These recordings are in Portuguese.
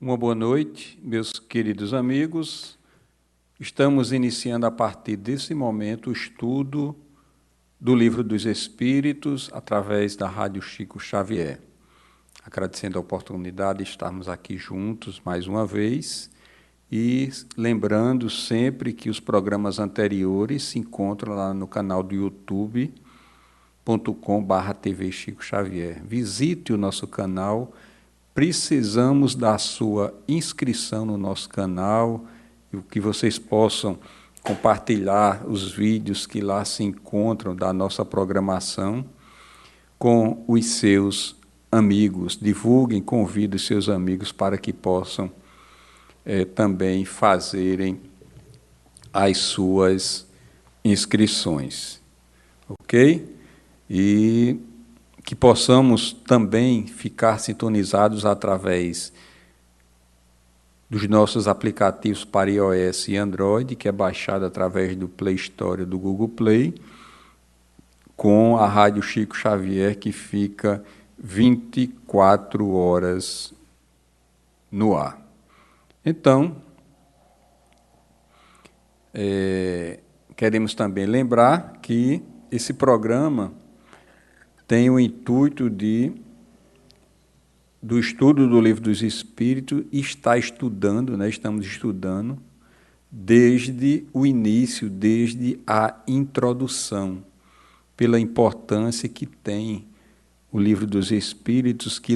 Uma boa noite, meus queridos amigos. Estamos iniciando a partir desse momento o estudo do Livro dos Espíritos através da Rádio Chico Xavier. Agradecendo a oportunidade de estarmos aqui juntos mais uma vez e lembrando sempre que os programas anteriores se encontram lá no canal do youtube.com/TV Chico Xavier. Visite o nosso canal. Precisamos da sua inscrição no nosso canal e que vocês possam compartilhar os vídeos que lá se encontram da nossa programação com os seus amigos. Divulguem, convidem os seus amigos para que possam também fazerem as suas inscrições. Ok? E que possamos também ficar sintonizados através dos nossos aplicativos para iOS e Android, que é baixado através do Play Store do Google Play, com a Rádio Chico Xavier, que fica 24 horas no ar. Então, queremos também lembrar que esse programa tem o intuito do estudo do Livro dos Espíritos e estamos estudando desde o início, desde a introdução, pela importância que tem o Livro dos Espíritos, que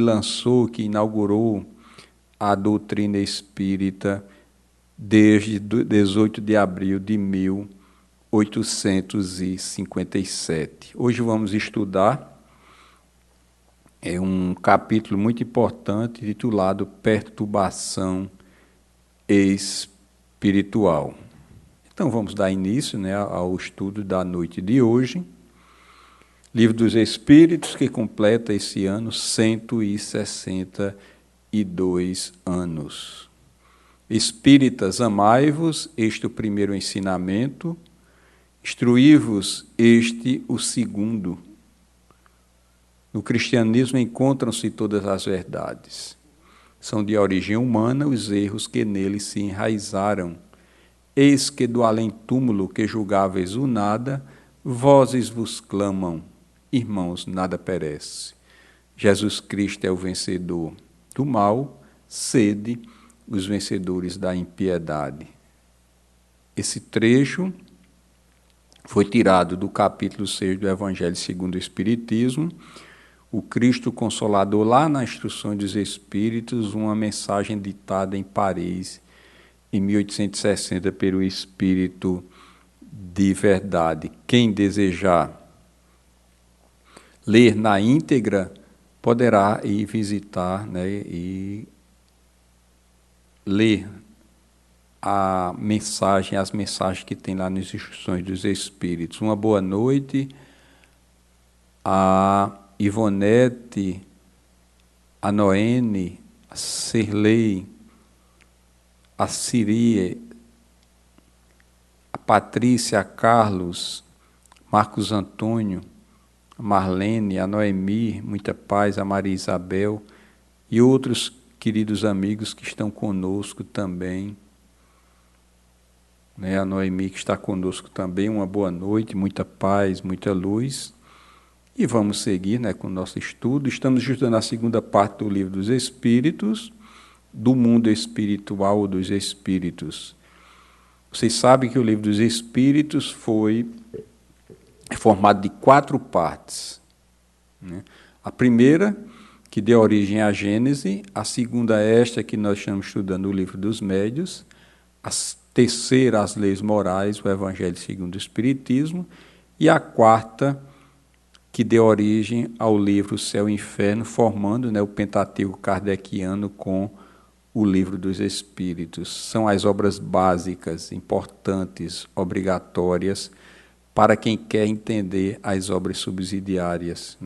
inaugurou a doutrina espírita desde 18 de abril de 1857. Hoje vamos estudar um capítulo muito importante titulado Perturbação Espiritual. Então vamos dar início ao estudo da noite de hoje. Livro dos Espíritos, que completa esse ano 162 anos. Espíritas, amai-vos, este o primeiro ensinamento, instruí-vos, este o segundo. No cristianismo encontram-se todas as verdades. São de origem humana os erros que nele se enraizaram. Eis que do além-túmulo que julgáveis o nada, vozes vos clamam, irmãos, nada perece. Jesus Cristo é o vencedor do mal, sede os vencedores da impiedade. Esse trecho foi tirado do capítulo 6 do Evangelho segundo o Espiritismo. O Cristo Consolador, lá na Instrução dos Espíritos, uma mensagem ditada em Paris, em 1860, pelo Espírito de Verdade. Quem desejar ler na íntegra, poderá ir visitar e ler as mensagens que tem lá nas Instruções dos Espíritos. Uma boa noite a Ivonete, a Noene, a Cirlei, a Cirie, a Patrícia, a Carlos, Marcos Antônio, a Marlene, a Noemi, muita paz, a Maria Isabel e outros queridos amigos que estão conosco também. A Noemi que está conosco também, uma boa noite, muita paz, muita luz. E vamos seguir com o nosso estudo. Estamos estudando a segunda parte do Livro dos Espíritos, do mundo espiritual dos espíritos. Vocês sabem que o Livro dos Espíritos foi formado de 4 partes. A primeira, que deu origem à Gênese, a segunda, esta que nós estamos estudando, o Livro dos Médiuns, a terceira, as Leis Morais, o Evangelho segundo o Espiritismo, e a quarta, que deu origem ao livro Céu e Inferno, formando o Pentateuco kardeciano com o Livro dos Espíritos. São as obras básicas, importantes, obrigatórias, para quem quer entender as obras subsidiárias,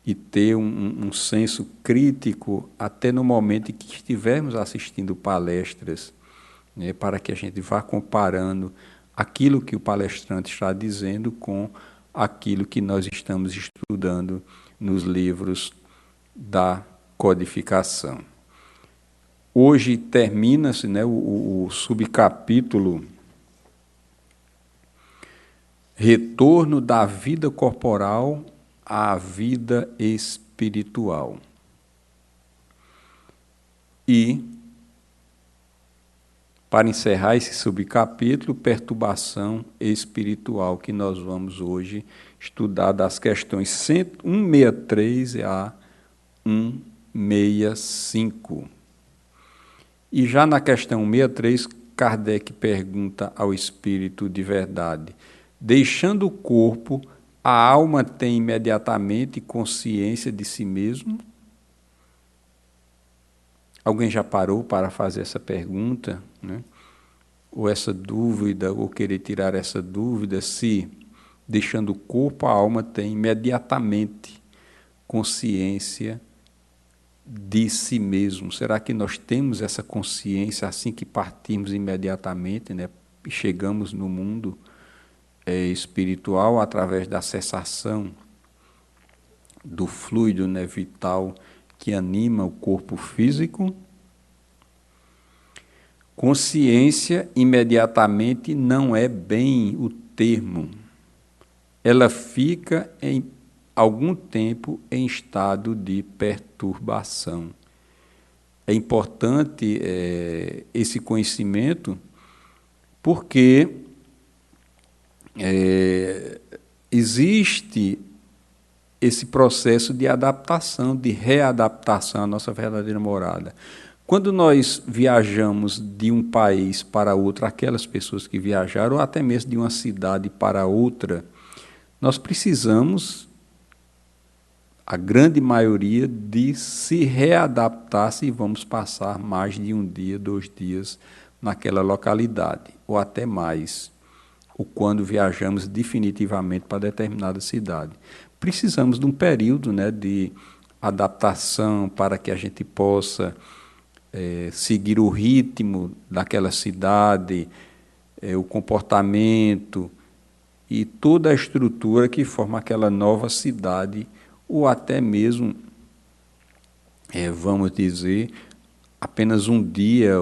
e ter um senso crítico até no momento em que estivermos assistindo palestras, para que a gente vá comparando aquilo que o palestrante está dizendo com aquilo que nós estamos estudando nos livros da codificação. Hoje termina-se, né, o subcapítulo Retorno da vida corporal à vida espiritual. E, para encerrar esse subcapítulo, perturbação espiritual, que nós vamos hoje estudar das questões 163 a 165. E já na questão 163, Kardec pergunta ao Espírito de verdade: deixando o corpo, a alma tem imediatamente consciência de si mesmo? Alguém já parou para fazer essa pergunta, né? Ou essa dúvida, ou querer tirar essa dúvida, se, deixando o corpo, a alma tem imediatamente consciência de si mesmo? Será que nós temos essa consciência assim que partimos imediatamente, né? E chegamos no mundo espiritual através da cessação do fluido, né, vital que anima o corpo físico? Consciência imediatamente não é bem o termo. Ela fica em algum tempo em estado de perturbação. É importante esse conhecimento porque existe esse processo de adaptação, de readaptação à nossa verdadeira morada. Quando nós viajamos de um país para outro, aquelas pessoas que viajaram, ou até mesmo de uma cidade para outra, nós precisamos, a grande maioria, de se readaptar se vamos passar mais de um dia, 2 dias naquela localidade, ou até mais, ou quando viajamos definitivamente para determinada cidade. Precisamos de um período, né, de adaptação para que a gente possa seguir o ritmo daquela cidade, o comportamento e toda a estrutura que forma aquela nova cidade, ou até mesmo, vamos dizer, apenas um dia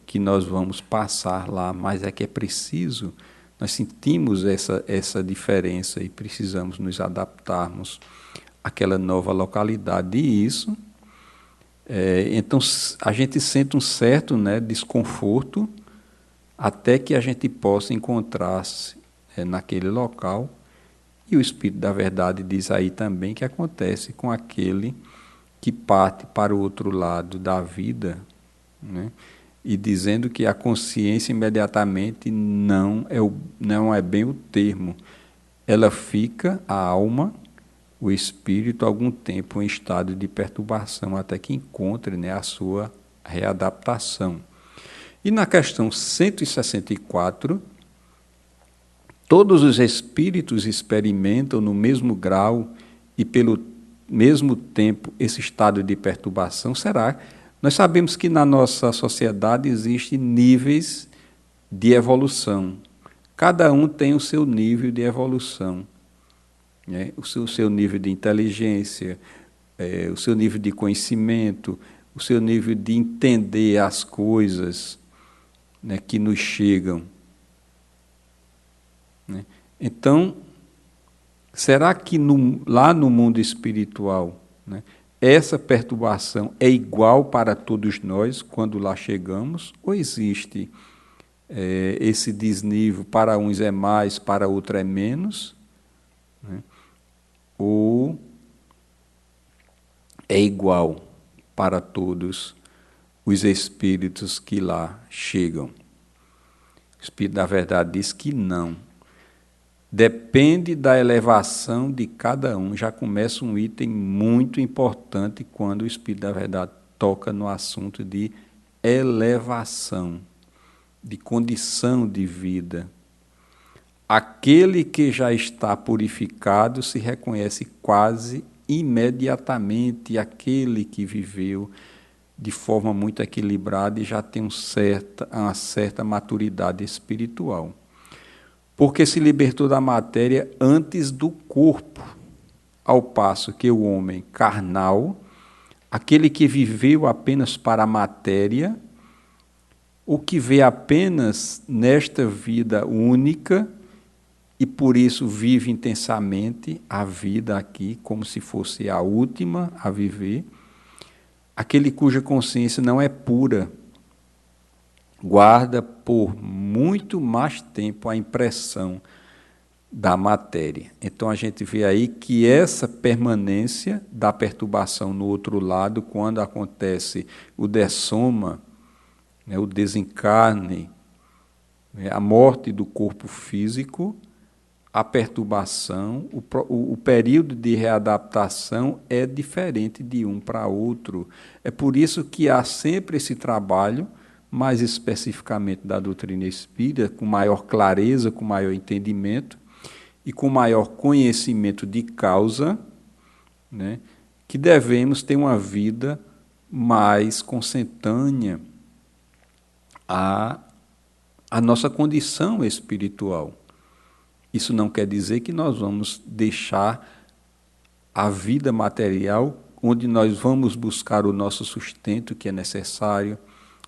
que nós vamos passar lá, mas é que é preciso, nós sentimos essa diferença e precisamos nos adaptarmos àquela nova localidade. E isso, então, a gente sente um certo, né, desconforto até que a gente possa encontrar-se naquele local. E o Espírito da Verdade diz aí também que acontece com aquele que parte para o outro lado da vida, né? E dizendo que a consciência imediatamente não é bem o termo. Ela fica, a alma, o espírito, algum tempo em estado de perturbação, até que encontre, né, a sua readaptação. E na questão 164, todos os espíritos experimentam no mesmo grau e pelo mesmo tempo esse estado de perturbação? Será? Nós sabemos que na nossa sociedade existem níveis de evolução. Cada um tem o seu nível de evolução, né? O seu nível de inteligência, o seu nível de conhecimento, o seu nível de entender as coisas, né, que nos chegam, né? Então, será que lá no mundo espiritual, né, essa perturbação é igual para todos nós quando lá chegamos? Ou existe esse desnível, para uns é mais, para outros é menos, né? Ou é igual para todos os espíritos que lá chegam? O Espírito da Verdade diz que não. Depende da elevação de cada um. Já começa um item muito importante quando o Espírito da Verdade toca no assunto de elevação, de condição de vida. Aquele que já está purificado se reconhece quase imediatamente, aquele que viveu de forma muito equilibrada e já tem uma certa maturidade espiritual. Porque se libertou da matéria antes do corpo, ao passo que o homem carnal aquele que viveu apenas para a matéria, o que vê apenas nesta vida única e por isso vive intensamente a vida aqui como se fosse a última a viver, aquele cuja consciência não é pura, guarda por muito mais tempo a impressão da matéria. Então a gente vê aí que essa permanência da perturbação no outro lado, quando acontece o dessoma, né, o desencarne, né, a morte do corpo físico, a perturbação, o período de readaptação é diferente de um para outro. É por isso que há sempre esse trabalho, mais especificamente da doutrina espírita, com maior clareza, com maior entendimento e com maior conhecimento de causa, né, que devemos ter uma vida mais consentânea à nossa condição espiritual. Isso não quer dizer que nós vamos deixar a vida material, onde nós vamos buscar o nosso sustento, que é necessário,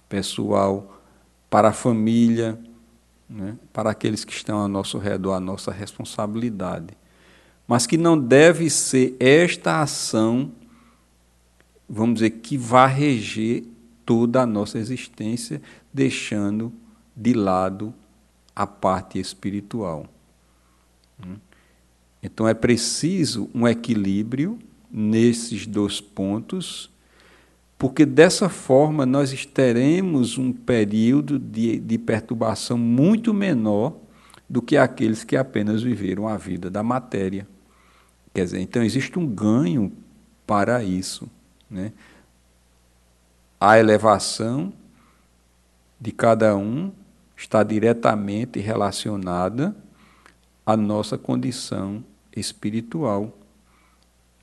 pessoal, para a família, né, para aqueles que estão ao nosso redor, a nossa responsabilidade. Mas que não deve ser esta ação, vamos dizer, que vá reger toda a nossa existência, deixando de lado a parte espiritual. Então é preciso um equilíbrio nesses dois pontos, porque dessa forma nós teremos um período de perturbação muito menor do que aqueles que apenas viveram a vida da matéria. Quer dizer, então existe um ganho para isso, né? A elevação de cada um está diretamente relacionada à nossa condição espiritual,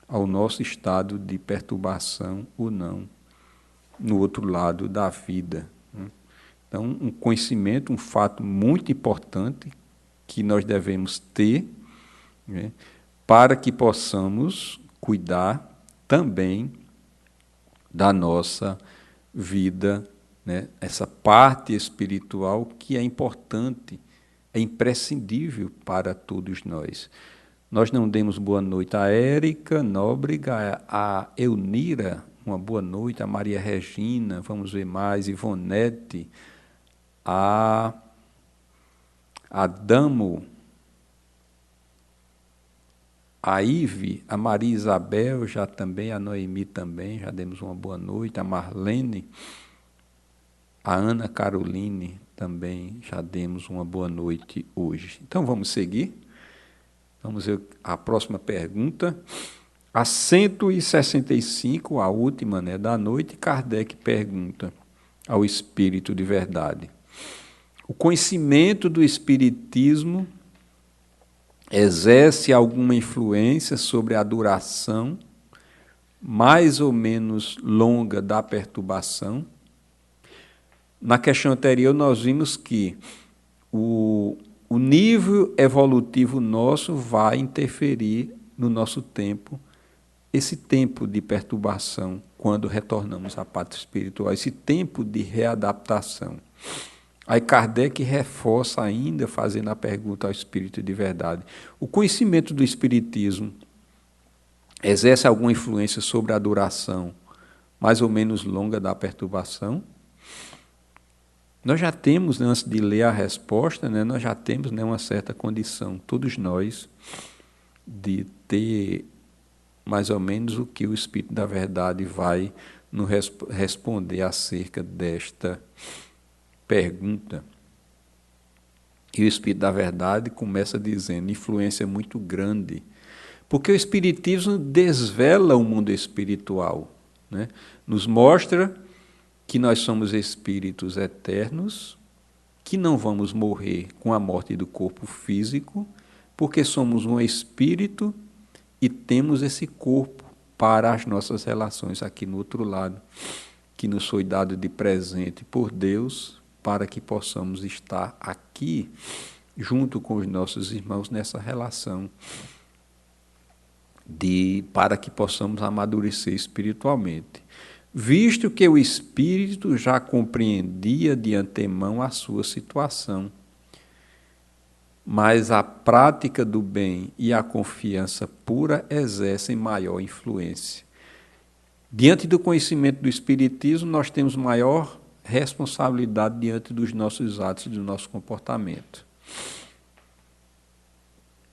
ao nosso estado de perturbação ou não, no outro lado da vida. Então, um conhecimento, um fato muito importante que nós devemos ter, né, para que possamos cuidar também da nossa vida, né, essa parte espiritual que é importante, é imprescindível para todos nós. Nós não demos boa noite a Érica Nóbrega, a Eunira, uma boa noite, a Maria Regina, vamos ver mais, Ivonete, a Damo, a Ive, a Maria Isabel, já também, a Noemi também, já demos uma boa noite, a Marlene, a Ana Caroline também, já demos uma boa noite hoje. Então vamos seguir. Vamos ver a próxima pergunta. A 165, a última, né, da noite, Kardec pergunta ao Espírito de Verdade: o conhecimento do Espiritismo exerce alguma influência sobre a duração mais ou menos longa da perturbação? Na questão anterior, nós vimos que o nível evolutivo nosso vai interferir no nosso tempo, esse tempo de perturbação, quando retornamos à pátria espiritual, esse tempo de readaptação. Aí Kardec reforça ainda, fazendo a pergunta ao Espírito de Verdade: o conhecimento do Espiritismo exerce alguma influência sobre a duração mais ou menos longa da perturbação? Nós já temos, né, antes de ler a resposta, né, nós já temos, né, uma certa condição, todos nós, de ter mais ou menos o que o Espírito da Verdade vai nos responder acerca desta pergunta. E o Espírito da Verdade começa dizendo: influência muito grande, porque o Espiritismo desvela o mundo espiritual, né? Nos mostra que nós somos espíritos eternos, que não vamos morrer com a morte do corpo físico, porque somos um espírito e temos esse corpo para as nossas relações aqui no outro lado, que nos foi dado de presente por Deus, para que possamos estar aqui, junto com os nossos irmãos, nessa relação para que possamos amadurecer espiritualmente, visto que o Espírito já compreendia de antemão a sua situação. Mas a prática do bem e a confiança pura exercem maior influência. Diante do conhecimento do Espiritismo, nós temos maior responsabilidade diante dos nossos atos e do nosso comportamento.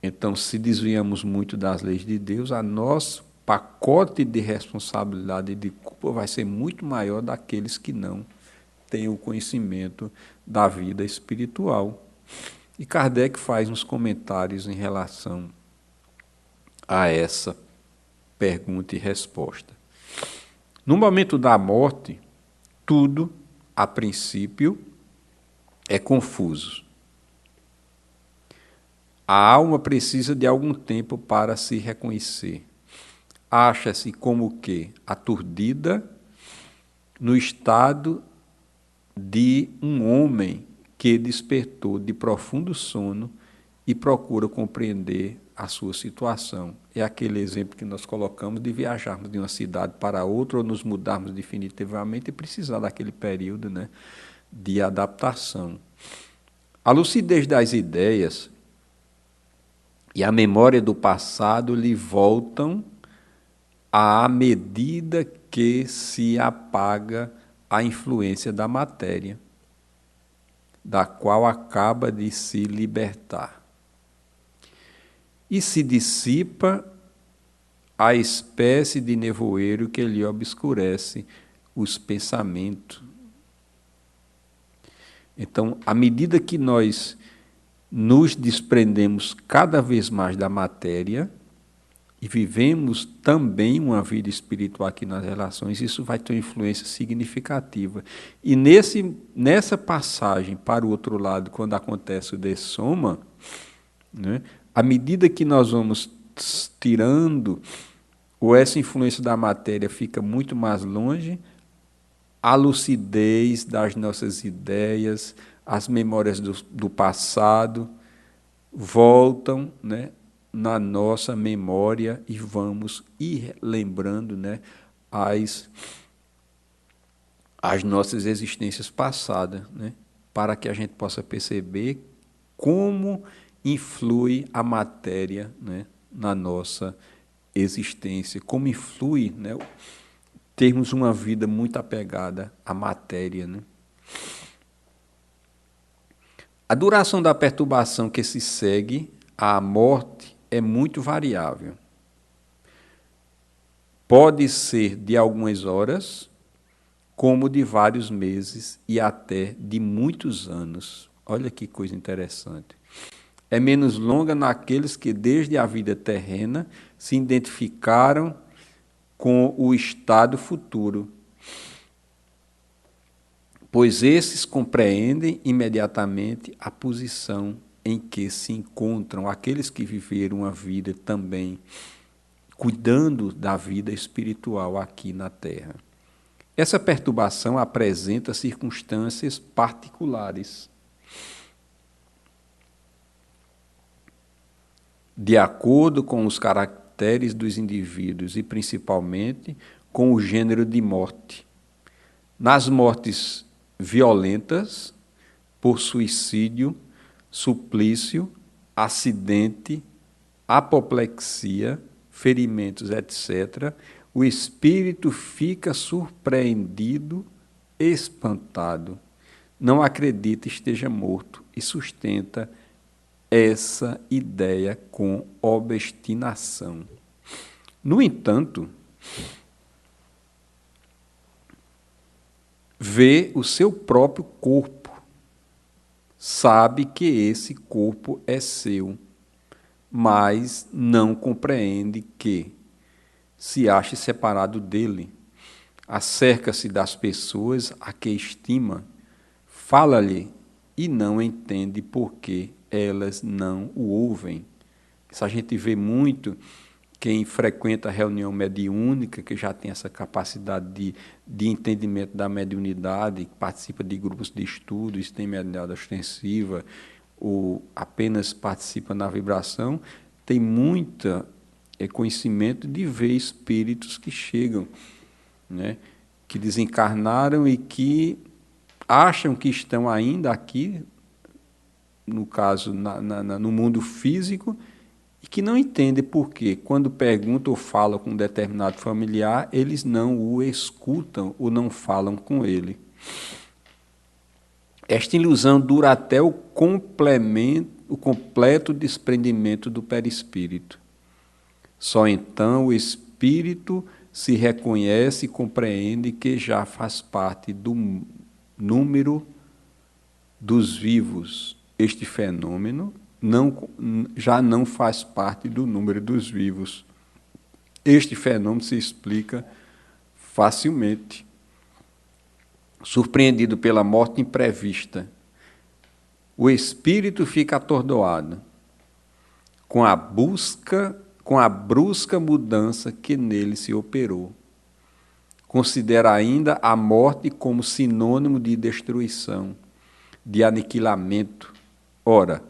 Então, se desviamos muito das leis de Deus, a nosso pacote de responsabilidade e de culpa vai ser muito maior daqueles que não têm o conhecimento da vida espiritual. E Kardec faz uns comentários em relação a essa pergunta e resposta. No momento da morte, tudo, a princípio, é confuso. A alma precisa de algum tempo para se reconhecer. Acha-se como que aturdida no estado de um homem que despertou de profundo sono e procura compreender a sua situação. É aquele exemplo que nós colocamos de viajarmos de uma cidade para outra ou nos mudarmos definitivamente e precisar daquele período, né, de adaptação. A lucidez das ideias e a memória do passado lhe voltam à medida que se apaga a influência da matéria, da qual acaba de se libertar. E se dissipa a espécie de nevoeiro que lhe obscurece os pensamentos. Então, à medida que nós nos desprendemos cada vez mais da matéria e vivemos também uma vida espiritual aqui nas relações, isso vai ter uma influência significativa. E nessa passagem para o outro lado, quando acontece o dessoma, né, à medida que nós vamos tirando, ou essa influência da matéria fica muito mais longe, a lucidez das nossas ideias, as memórias do passado voltam, né, na nossa memória e vamos ir lembrando, né, as nossas existências passadas, né, para que a gente possa perceber como influi a matéria, né, na nossa existência, como influi, né, termos uma vida muito apegada à matéria, né? A duração da perturbação que se segue à morte é muito variável. Pode ser de algumas horas, como de vários meses e até de muitos anos. Olha que coisa interessante. É menos longa naqueles que, desde a vida terrena, se identificaram com o estado futuro, pois esses compreendem imediatamente a posição em que se encontram aqueles que viveram a vida também cuidando da vida espiritual aqui na Terra. Essa perturbação apresenta circunstâncias particulares, de acordo com os caracteres dos indivíduos e principalmente com o gênero de morte. Nas mortes violentas, por suicídio, suplício, acidente, apoplexia, ferimentos, etc., o espírito fica surpreendido, espantado, não acredita esteja morto e sustenta essa ideia com obstinação. No entanto, vê o seu próprio corpo, sabe que esse corpo é seu, mas não compreende que se ache separado dele, acerca-se das pessoas a que estima, fala-lhe e não entende por que elas não o ouvem. Isso a gente vê muito quem frequenta a reunião mediúnica, que já tem essa capacidade de entendimento da mediunidade, participa de grupos de estudos, tem mediunidade ostensiva, ou apenas participa na vibração, tem muita é conhecimento de ver espíritos que chegam, né, que desencarnaram e que acham que estão ainda aqui, no caso, no mundo físico, e que não entendem por quê. Quando perguntam ou falam com um determinado familiar, eles não o escutam ou não falam com ele. Esta ilusão dura até o completo desprendimento do perispírito. Só então o espírito se reconhece e compreende que já faz parte do número dos vivos. Este fenômeno já não faz parte do número dos vivos. Este fenômeno se explica facilmente. Surpreendido pela morte imprevista, o espírito fica atordoado com a brusca mudança que nele se operou. Considera ainda a morte como sinônimo de destruição, de aniquilamento. Ora,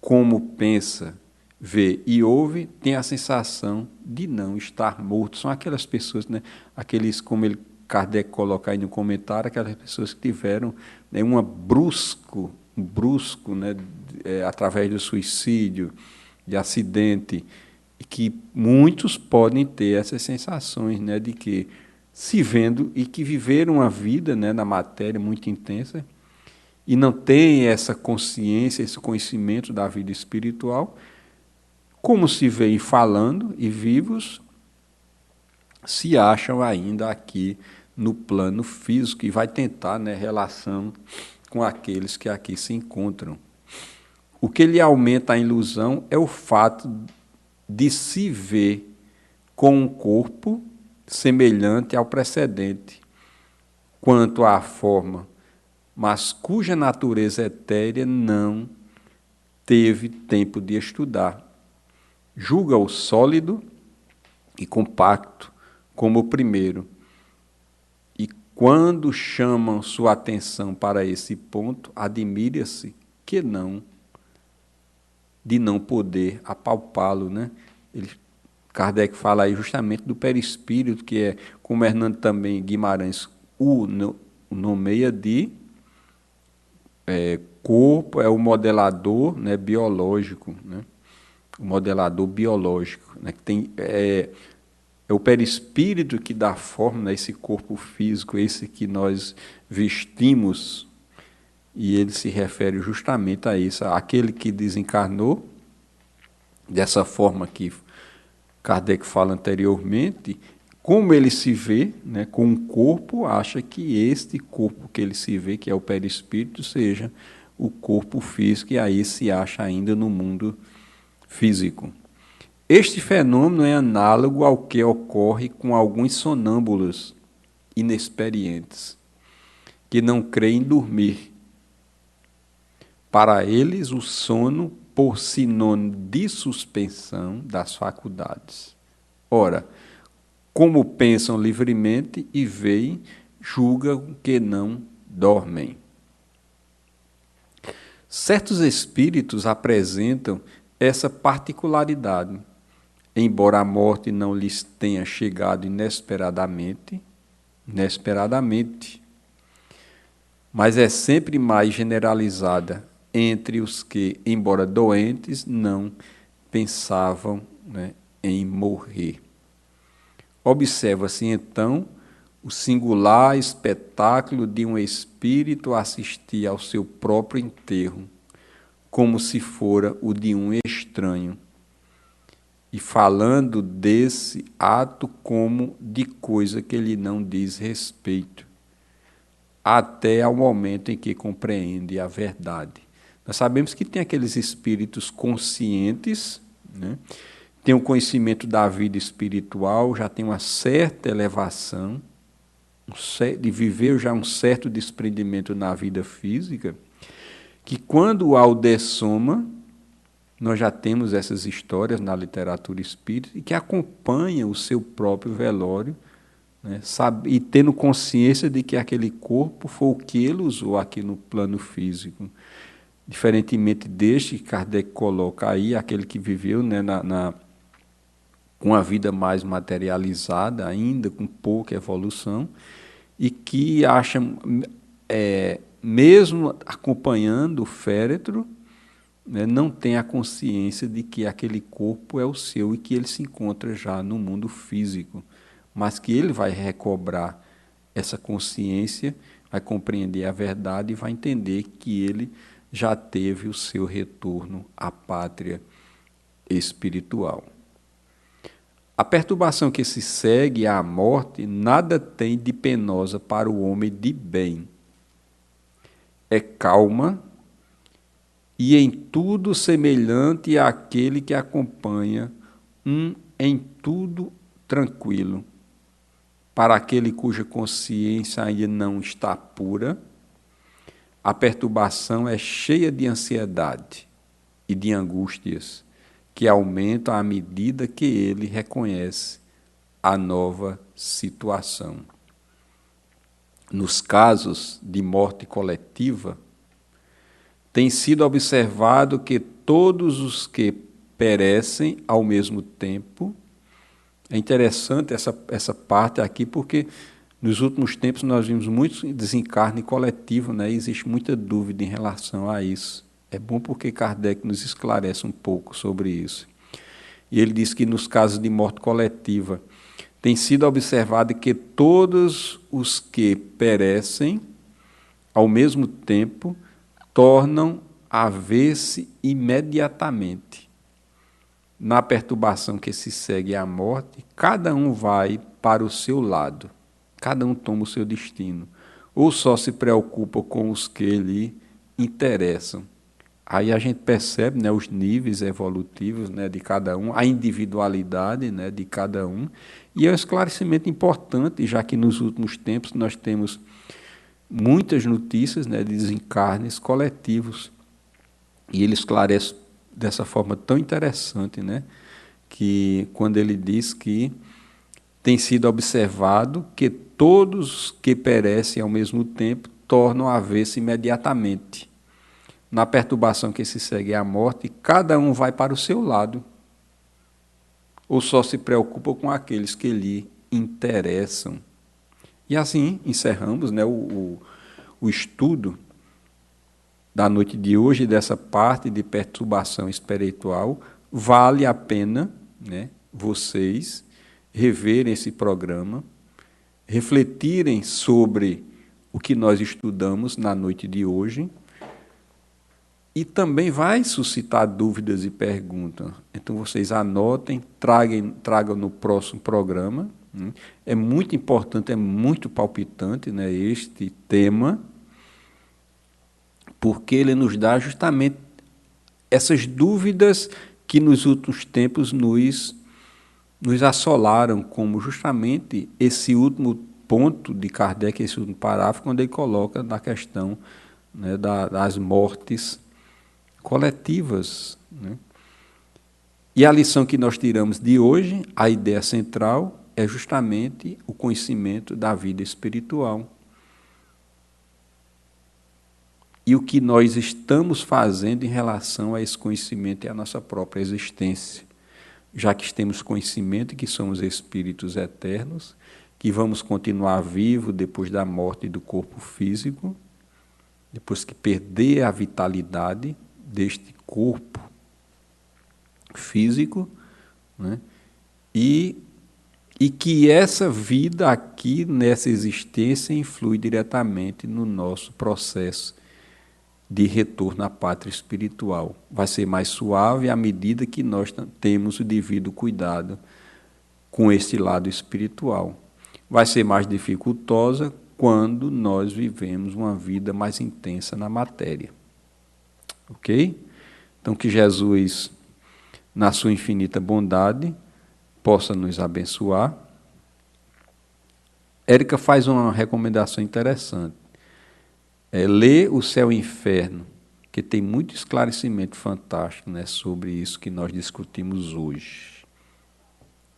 como pensa, vê e ouve, tem a sensação de não estar morto. São aquelas pessoas, né, aqueles, como Kardec coloca aí no comentário, aquelas pessoas que tiveram, né, um brusco, né, através do suicídio, de acidente, e que muitos podem ter essas sensações, né, de que se vendo e que viveram uma vida, né, na matéria muito intensa e não têm essa consciência, esse conhecimento da vida espiritual, como se veem falando e vivos, se acham ainda aqui no plano físico e vai tentar, né, relação com aqueles que aqui se encontram. O que lhe aumenta a ilusão é o fato de se ver com um corpo semelhante ao precedente, quanto à forma, mas cuja natureza etérea não teve tempo de estudar. Julga-o sólido e compacto, como o primeiro. E quando chamam sua atenção para esse ponto, admira-se que de não poder apalpá-lo, né? Kardec fala aí justamente do perispírito, que é, como Hernando também Guimarães o nomeia de corpo, é o modelador, né, biológico, né? O modelador biológico, né, que tem, é o perispírito que dá forma a esse corpo físico, esse que nós vestimos, e ele se refere justamente a isso, aquele que desencarnou, dessa forma que Kardec fala anteriormente, como ele se vê, né, com um corpo, acha que este corpo que ele se vê, que é o perispírito, seja o corpo físico, e aí se acha ainda no mundo físico. Este fenômeno é análogo ao que ocorre com alguns sonâmbulos inexperientes, que não creem dormir. Para eles, o sono, por sinônimo de suspensão das faculdades. Ora, como pensam livremente e veem, julgam que não dormem. Certos espíritos apresentam essa particularidade, embora a morte não lhes tenha chegado inesperadamente, mas é sempre mais generalizada entre os que, embora doentes, não pensavam, né, em morrer. Observa-se, então, o singular espetáculo de um espírito assistir ao seu próprio enterro, como se fora o de um estranho, e falando desse ato como de coisa que lhe não diz respeito, até ao momento em que compreende a verdade. Nós sabemos que tem aqueles espíritos conscientes, né? Tem um conhecimento da vida espiritual, já tem uma certa elevação, de viver já um certo desprendimento na vida física, que quando ao dessoma, nós já temos essas histórias na literatura espírita, e que acompanham o seu próprio velório, né, e tendo consciência de que aquele corpo foi o que ele usou aqui no plano físico. Diferentemente deste que Kardec coloca aí, aquele que viveu, né, com a vida mais materializada, ainda com pouca evolução, e que acham, mesmo acompanhando o féretro, né, não tem a consciência de que aquele corpo é o seu e que ele se encontra já no mundo físico, mas que ele vai recobrar essa consciência, vai compreender a verdade e vai entender que ele já teve o seu retorno à pátria espiritual. A perturbação que se segue à morte nada tem de penosa para o homem de bem. É calma e em tudo semelhante àquele que acompanha em tudo tranquilo. Para aquele cuja consciência ainda não está pura, a perturbação é cheia de ansiedade e de angústias, que aumentam à medida que ele reconhece a nova situação. Nos casos de morte coletiva, tem sido observado que todos os que perecem ao mesmo tempo. É interessante essa parte aqui, porque nos últimos tempos nós vimos muito desencarne coletivo, né? E existe muita dúvida em relação a isso. É bom porque Kardec nos esclarece um pouco sobre isso. E ele diz que nos casos de morte coletiva tem sido observado que todos os que perecem ao mesmo tempo tornam a ver-se imediatamente. Na perturbação que se segue à morte, cada um vai para o seu lado, cada um toma o seu destino, ou só se preocupa com os que lhe interessam. Aí a gente percebe, né, os níveis evolutivos, né, de cada um, a individualidade, né, de cada um, e é um esclarecimento importante, já que nos últimos tempos nós temos muitas notícias, né, de desencarnes coletivos, e ele esclarece dessa forma tão interessante, né, que quando ele diz que tem sido observado que todos que perecem ao mesmo tempo tornam a ver-se imediatamente. Na perturbação que se segue à morte, cada um vai para o seu lado, ou só se preocupa com aqueles que lhe interessam. E assim encerramos, né, o estudo da noite de hoje, dessa parte de perturbação espiritual. Vale a pena, né, vocês reverem esse programa, refletirem sobre o que nós estudamos na noite de hoje, e também vai suscitar dúvidas e perguntas. Então vocês anotem, tragam no próximo programa. É muito importante, é muito palpitante, né, este tema, porque ele nos dá justamente essas dúvidas que nos últimos tempos nos assolaram, como justamente esse último ponto de Kardec, esse último parágrafo, quando ele coloca na questão, né, das mortes coletivas, né? E a lição que nós tiramos de hoje, a ideia central, é justamente o conhecimento da vida espiritual. E o que nós estamos fazendo em relação a esse conhecimento e a nossa própria existência. Já que temos conhecimento que somos espíritos eternos, que vamos continuar vivos depois da morte do corpo físico, depois que perder a vitalidade deste corpo físico, né? E que essa vida aqui, nessa existência, influi diretamente no nosso processo de retorno à pátria espiritual. Vai ser mais suave à medida que nós temos o devido cuidado com esse lado espiritual. Vai ser mais dificultosa quando nós vivemos uma vida mais intensa na matéria. Ok? Então, que Jesus, na sua infinita bondade, possa nos abençoar. Érica faz uma recomendação interessante. Lê O Céu e o Inferno, que tem muito esclarecimento fantástico, né, sobre isso que nós discutimos hoje.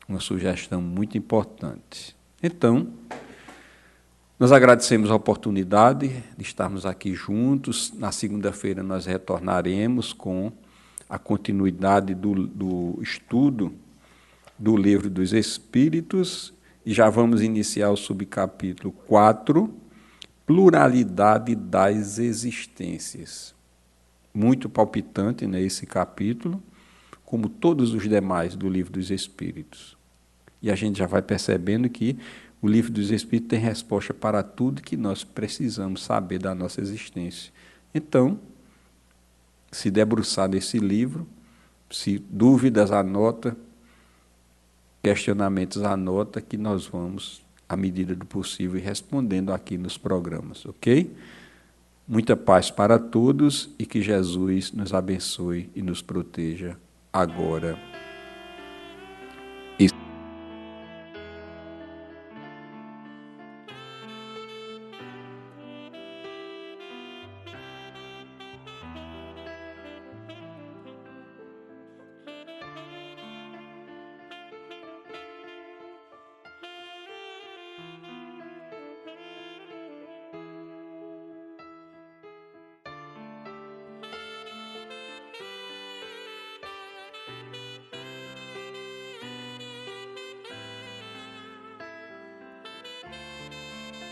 Uma sugestão muito importante. Então, nós agradecemos a oportunidade de estarmos aqui juntos. Na segunda-feira nós retornaremos com a continuidade do estudo do Livro dos Espíritos, e já vamos iniciar o subcapítulo 4, Pluralidade das Existências. Muito palpitante, né, esse capítulo, como todos os demais do Livro dos Espíritos. E a gente já vai percebendo que o Livro dos Espíritos tem resposta para tudo que nós precisamos saber da nossa existência. Então, se debruçar nesse livro, se dúvidas, anota, questionamentos, anota, que nós vamos, à medida do possível, respondendo aqui nos programas, ok? Muita paz para todos e que Jesus nos abençoe e nos proteja agora